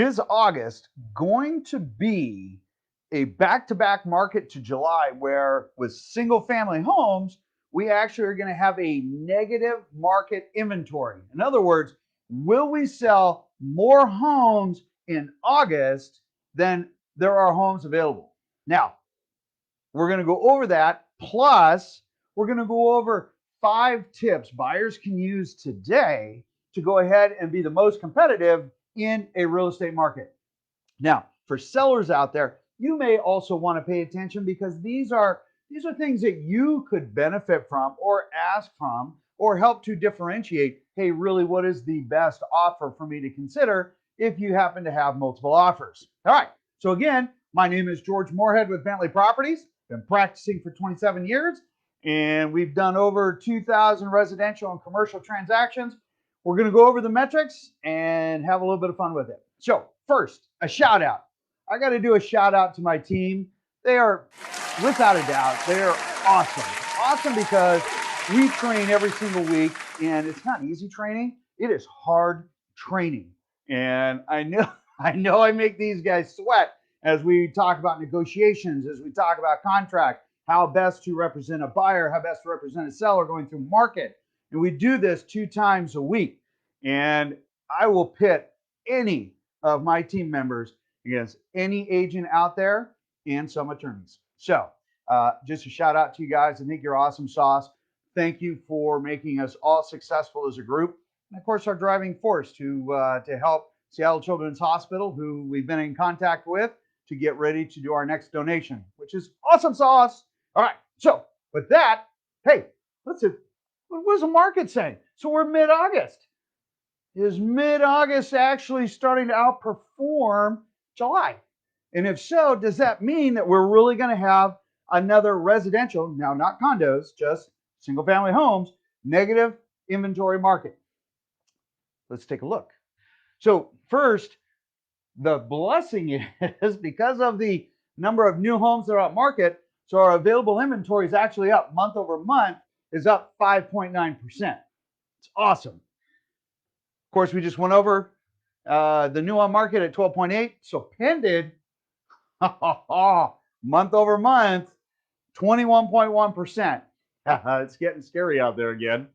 is August going to be a back-to-back market to July where with single family homes, we actually are going to have a negative market inventory. In other words, will we sell more homes in August than there are homes available? Now, we're going to go over that. Plus, we're going to go over 5 tips buyers can use today to go ahead and be the most competitive in a real estate market. Now, for sellers out there, you may also want to pay attention because these are things that you could benefit from or ask from or help to differentiate, hey, really, what is the best offer for me to consider if you happen to have multiple offers? All right. So again, my name is George Moorhead with Bentley Properties. Been practicing for 27 years, and we've done over 2,000 residential and commercial transactions. We're going to go over the metrics and have a little bit of fun with it. So first, a shout out. I got to do a shout out to my team. They are, without a doubt, they are awesome. Awesome because we train every single week, and it's not easy training. It is hard training. And I know I make these guys sweat as we talk about negotiations, as we talk about contract, how best to represent a buyer, how best to represent a seller going through market. And we do this 2 times a week. And I will pit any of my team members against any agent out there and some attorneys. So just a shout out to you guys. I think you're awesome sauce. Thank you for making us all successful as a group. And of course, our driving force to help Seattle Children's Hospital, who we've been in contact with, to get ready to do our next donation, which is awesome sauce. All right. So with that, hey, what does the market say? So we're mid-August. Is mid-August actually starting to outperform July? And if so, does that mean that we're really going to have another residential, now not condos, just single family homes, negative inventory market? Let's take a look. So first, the blessing is because of the number of new homes that are on market, so our available inventory is actually up month over month, is up 5.9%. It's awesome. Of course, we just went over the new on market at 12.8. So pended, month over month, 21.1%. It's getting scary out there again.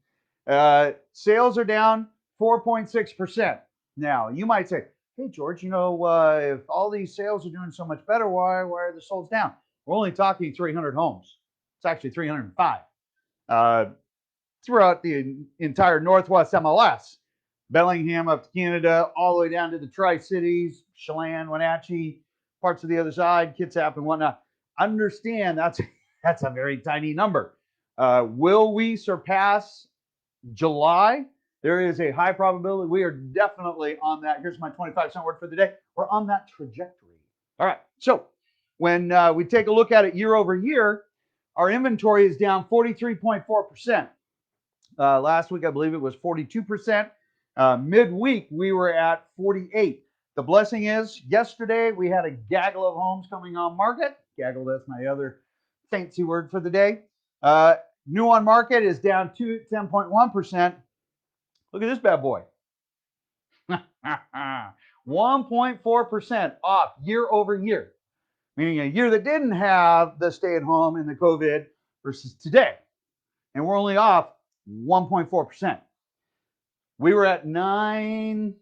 Sales are down 4.6%. Now, you might say, hey, George, if all these sales are doing so much better, why are the sales down? We're only talking 300 homes. It's actually 305 throughout the entire Northwest MLS. Bellingham up to Canada, all the way down to the Tri-Cities, Chelan, Wenatchee, parts of the other side, Kitsap and whatnot. Understand that's a very tiny number. Will we surpass July? There is a high probability. We are definitely on that. Here's my 25-cent word for the day. We're on that trajectory. All right. So when we take a look at it year over year, our inventory is down 43.4%. Last week, I believe it was 42%. Midweek, we were at 48. The blessing is yesterday we had a gaggle of homes coming on market. Gaggle, that's my other fancy word for the day. New on market is down to 10.1%. Look at this bad boy. 1.4% off year over year, meaning a year that didn't have the stay at home and the COVID versus today. And we're only off 1.4%. We were at 9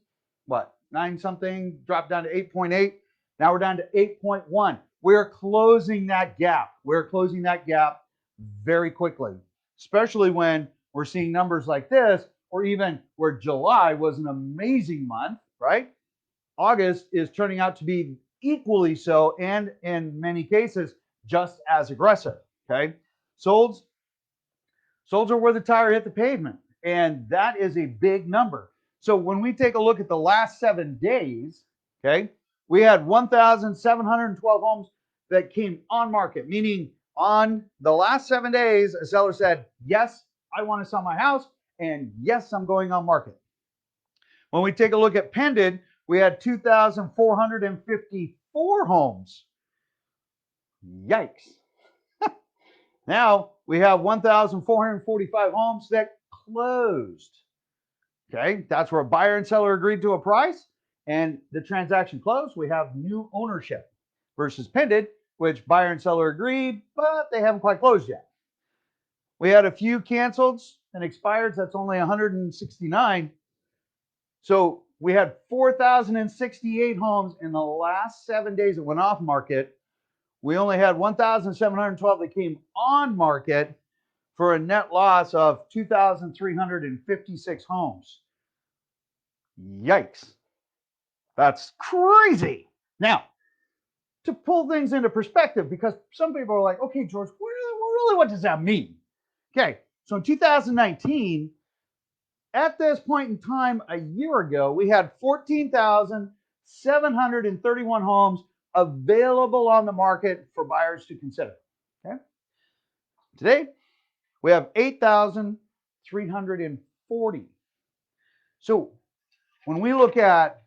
something, dropped down to 8.8. Now we're down to 8.1. We're closing that gap. We're closing that gap very quickly, especially when we're seeing numbers like this, or even where July was an amazing month, right? August is turning out to be equally so, and in many cases, just as aggressive, okay? Solds are where the tire hit the pavement, and that is a big number. So when we take a look at the last 7 days, okay, we had 1,712 homes that came on market, meaning on the last 7 days, a seller said, yes, I want to sell my house, and yes, I'm going on market. When we take a look at pended, we had 2,454 homes. Yikes. Now we have 1,445 homes that closed. Okay, that's where a buyer and seller agreed to a price, And the transaction closed, we have new ownership versus pending, which buyer and seller agreed, but they haven't quite closed yet. We had a few canceled and expired. That's only 169. So we had 4,068 homes in the last 7 days that went off market. We only had 1,712 that came on market for a net loss of 2,356 homes. Yikes. That's crazy. Now, to pull things into perspective, because some people are like, okay, George, really, what does that mean? Okay, so in 2019, at this point in time, a year ago, we had 14,731 homes available on the market for buyers to consider. Okay, today we have 8,340. So when we look at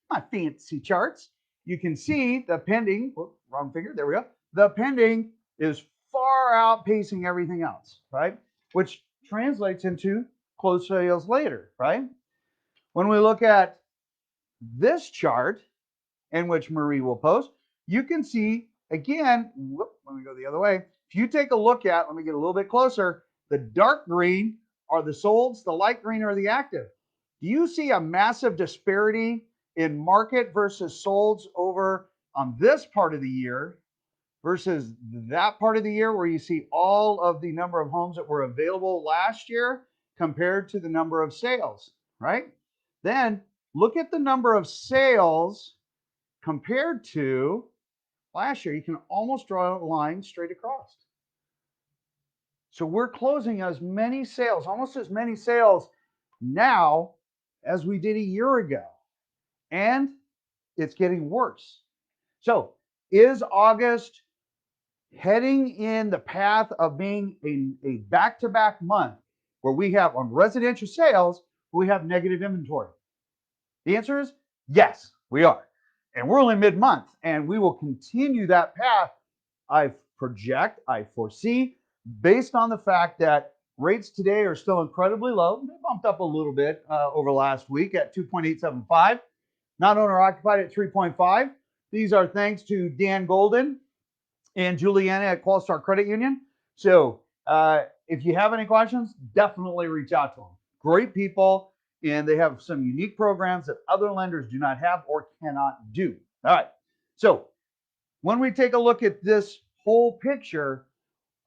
my fancy charts, you can see the pending, wrong figure, there we go. The pending is far outpacing everything else, right? Which translates into closed sales later, right? When we look at this chart, in which Marie will post, you can see again, let me go the other way. If you take a look at, let me get a little bit closer, the dark green are the solds, the light green are the active. Do you see a massive disparity in market versus solds over on this part of the year versus that part of the year where you see all of the number of homes that were available last year compared to the number of sales, right? Then look at the number of sales compared to last year. You can almost draw a line straight across. So we're closing as many sales, almost as many sales now as we did a year ago. And it's getting worse. So is August heading in the path of being a back-to-back month where we have on residential sales, we have negative inventory? The answer is yes, we are. And we're only mid-month, and we will continue that path. I project, I foresee, based on the fact that rates today are still incredibly low. They bumped up a little bit over last week at 2.875. Not owner occupied at 3.5. These are thanks to Dan Golden and Juliana at Qualstar Credit Union. So if you have any questions, definitely reach out to them. Great people, and they have some unique programs that other lenders do not have or cannot do. All right. So when we take a look at this whole picture,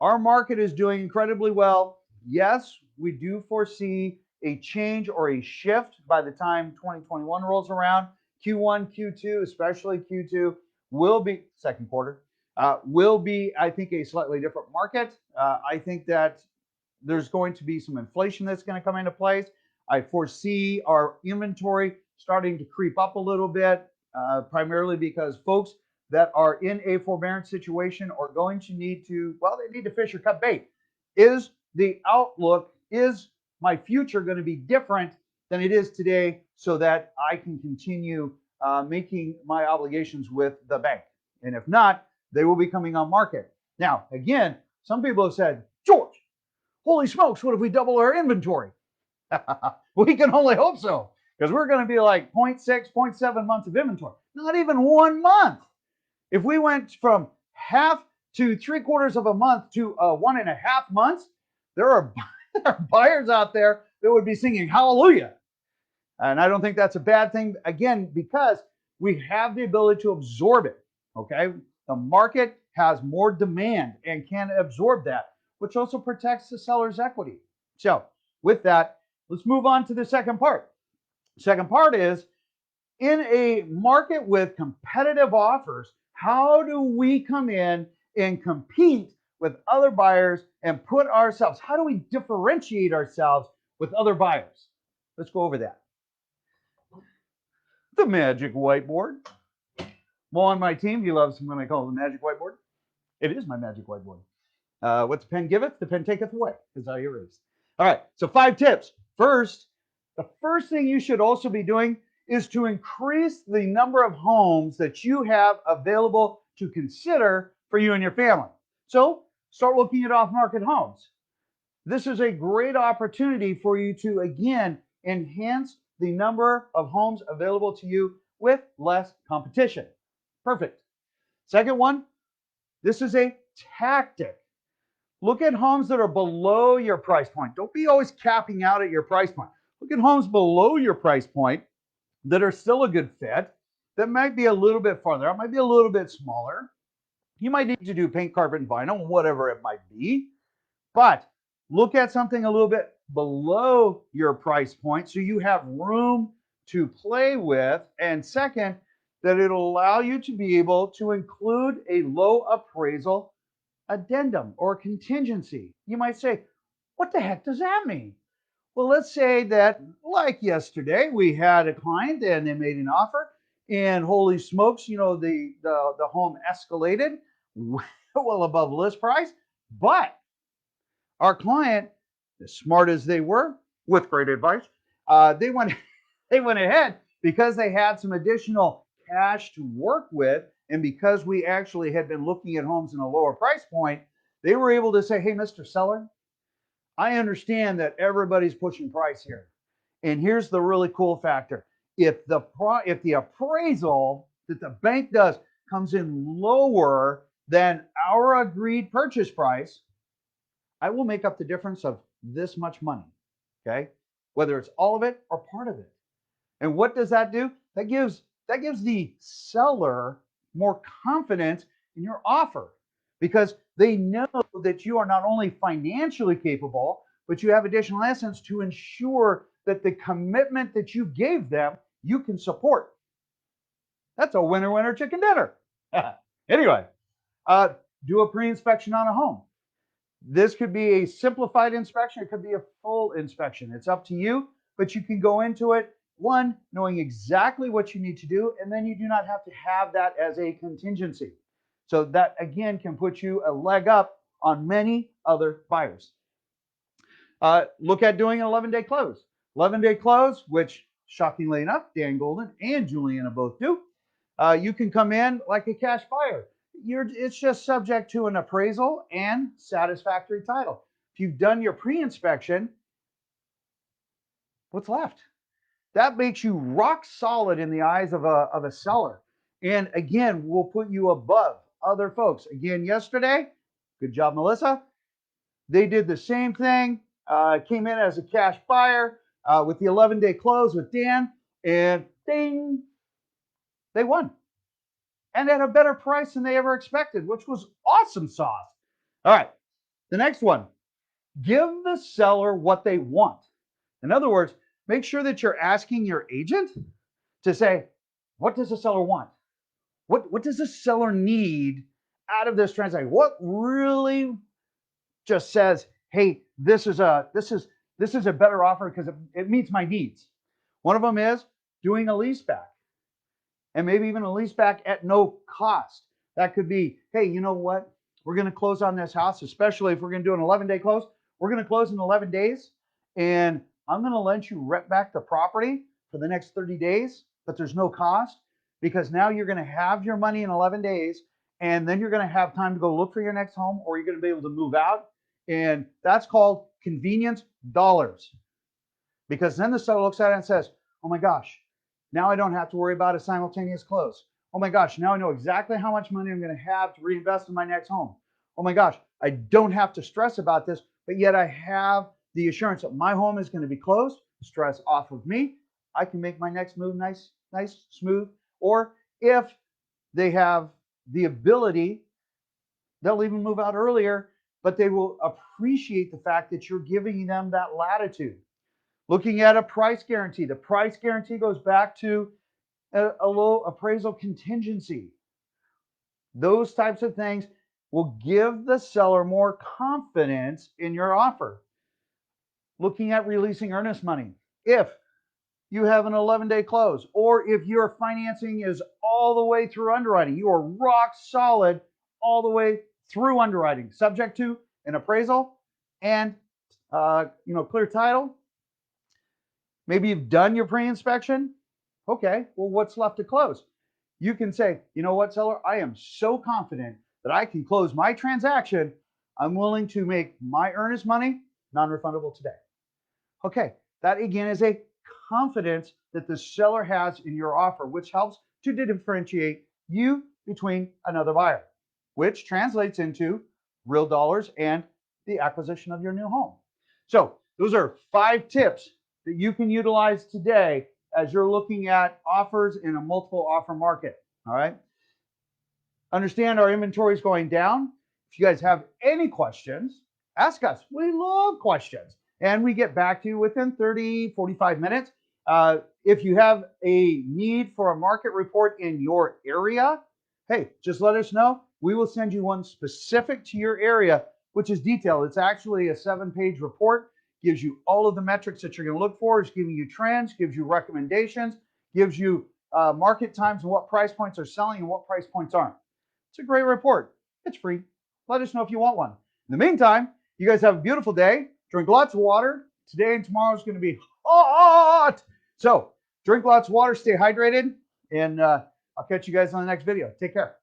our market is doing incredibly well. Yes, we do foresee a change or a shift by the time 2021 rolls around. Q1, Q2, especially Q2, will be second quarter, will be, I think, a slightly different market. I think that there's going to be some inflation that's going to come into place. I foresee our inventory starting to creep up a little bit, primarily because folks that are in a forbearance situation are going to need to, well, they need to fish or cut bait. Is the outlook, is my future going to be different than it is today so that I can continue making my obligations with the bank? And if not, they will be coming on market. Now, again, some people have said, George, holy smokes, what if we double our inventory? We can only hope so, because we're going to be like 0.6, 0.7 months of inventory. Not even 1 month. If we went from half to 3/4 of a month to 1.5 months, there are buyers out there that would be singing hallelujah. And I don't think that's a bad thing, again, because we have the ability to absorb it, okay? The market has more demand and can absorb that, which also protects the seller's equity. So with that, let's move on to the second part. Second part is, in a market with competitive offers, how do we come in and compete with other buyers and put ourselves, how do we differentiate ourselves with other buyers? Let's go over that. The magic whiteboard. Mo on my team, he loves when I call it the magic whiteboard. It is my magic whiteboard. What the pen giveth, the pen taketh away, is how you erase. All right, so 5 tips. First, the first thing you should also be doing is to increase the number of homes that you have available to consider for you and your family. So start looking at off-market homes. This is a great opportunity for you to, again, enhance the number of homes available to you with less competition. Perfect. Second one, this is a tactic. Look at homes that are below your price point. Don't be always capping out at your price point. Look at homes below your price point that are still a good fit, that might be a little bit farther out, might be a little bit smaller. You might need to do paint, carpet, and vinyl, whatever it might be. But look at something a little bit below your price point so you have room to play with. And second, that it'll allow you to be able to include a low appraisal addendum or contingency. You might say, what the heck does that mean? Well, let's say that, like yesterday, we had a client and they made an offer, and holy smokes, the home escalated well above list price. But our client, as smart as they were, with great advice, they went they went ahead because they had some additional cash to work with, and because we actually had been looking at homes in a lower price point, they were able to say, "Hey, Mr. Seller, I understand that everybody's pushing price here. And here's the really cool factor. If the appraisal that the bank does comes in lower than our agreed purchase price, I will make up the difference of this much money." Okay? Whether it's all of it or part of it. And what does that do? That gives the seller more confidence in your offer, because they know that you are not only financially capable, but you have additional assets to ensure that the commitment that you gave them, you can support. That's a winner, winner, chicken dinner. Anyway, do a pre-inspection on a home. This could be a simplified inspection. It could be a full inspection. It's up to you, but you can go into it, one, knowing exactly what you need to do, and then you do not have to have that as a contingency. So that, again, can put you a leg up on many other buyers. Look at doing an 11-day close. 11-day close, which shockingly enough, Dan Golden and Juliana both do. You can come in like a cash buyer. It's just subject to an appraisal and satisfactory title. If you've done your pre-inspection, what's left? That makes you rock solid in the eyes of a seller. And again, will put you above other folks. Again, yesterday, good job, Melissa. They did the same thing, came in as a cash buyer with the 11-day close with Dan, and ding, they won. And at a better price than they ever expected, which was awesome sauce. All right, the next one, give the seller what they want. In other words, make sure that you're asking your agent to say, what does the seller want? What does the seller need out of this transaction? What really just says, hey, this is a better offer because it meets my needs. One of them is doing a lease back, and maybe even a lease back at no cost. That could be, hey, you know what? We're going to close on this house, especially if we're going to do an 11-day close. We're going to close in 11 days, and I'm going to let you rent back the property for the next 30 days, but there's no cost, because now you're going to have your money in 11 days, and then you're going to have time to go look for your next home, or you're going to be able to move out. And that's called convenience dollars, because then the seller looks at it and says, oh my gosh, now I don't have to worry about a simultaneous close. Oh my gosh, now I know exactly how much money I'm going to have to reinvest in my next home. Oh my gosh, I don't have to stress about this, but yet I have the assurance that my home is going to be closed. Stress off of me. I can make my next move nice, smooth. Or if they have the ability, they'll even move out earlier, but they will appreciate the fact that you're giving them that latitude. Looking at a price guarantee. The price guarantee goes back to a low appraisal contingency. Those types of things will give the seller more confidence in your offer. Looking at releasing earnest money. If you have an 11-day close, or if your financing is all the way through underwriting, you are rock solid all the way through underwriting, subject to an appraisal and clear title. Maybe you've done your pre-inspection. Okay, well, what's left to close? You can say, you know what, seller, I am so confident that I can close my transaction. I'm willing to make my earnest money non-refundable today. Okay, that again is a confidence that the seller has in your offer, which helps to differentiate you between another buyer, which translates into real dollars and the acquisition of your new home. So those are 5 tips that you can utilize today as you're looking at offers in a multiple offer market. All right. Understand our inventory is going down. If you guys have any questions, ask us. We love questions. And we get back to you within 30, 45 minutes. If you have a need for a market report in your area, hey, just let us know. We will send you one specific to your area, which is detailed. It's actually a 7-page report, gives you all of the metrics that you're going to look for. It's giving you trends, gives you recommendations, gives you market times and what price points are selling and what price points aren't. It's a great report. It's free. Let us know if you want one. In the meantime, you guys have a beautiful day. Drink lots of water. Today and tomorrow is going to be hot. So drink lots of water, stay hydrated, and I'll catch you guys on the next video. Take care.